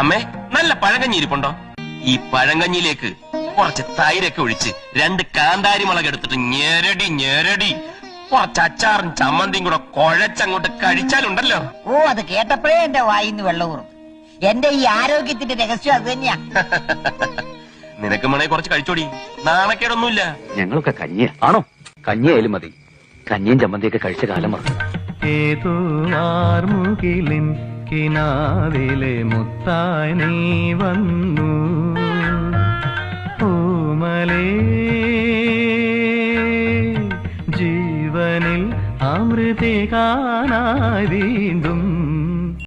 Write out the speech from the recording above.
അമ്മേ, നല്ല പഴങ്കഞ്ഞി ഇരിപ്പുണ്ടോ? ഈ പഴങ്കഞ്ഞിയിലേക്ക് കുറച്ച് തൈരൊക്കെ ഒഴിച്ച് 2 കാന്താരി മുളക് എടുത്തിട്ട് ഞെരടി കുറച്ച് അച്ചാറും ചമ്മന്തിയും കൂടെ കുഴച്ചങ്ങോട്ട് കഴിച്ചാലുണ്ടല്ലോ. ഓ, അത് കേട്ടപ്പോഴേ എന്റെ വായിന്ന് വെള്ളവും. എന്റെ ഈ ആരോഗ്യത്തിന്റെ രഹസ്യം അത് തന്നെയാ. നിനക്ക് വേണേ കുറച്ച് കഴിച്ചോടി, നാണക്കേടൊന്നുമില്ല. ഞങ്ങളൊക്കെ കഞ്ഞിയ ആണോ? കഞ്ഞിയായാലും മതി. കഞ്ഞിയും ചമ്മന്തിയൊക്കെ കഴിച്ച കാലം മറന്നു. ഏതോ ആർമുകിലിൻ കിനാവിലെ മുത്തായി നീ വന്നു ഓമലേ, ജീവനിൽ അമൃതേ കാണാതി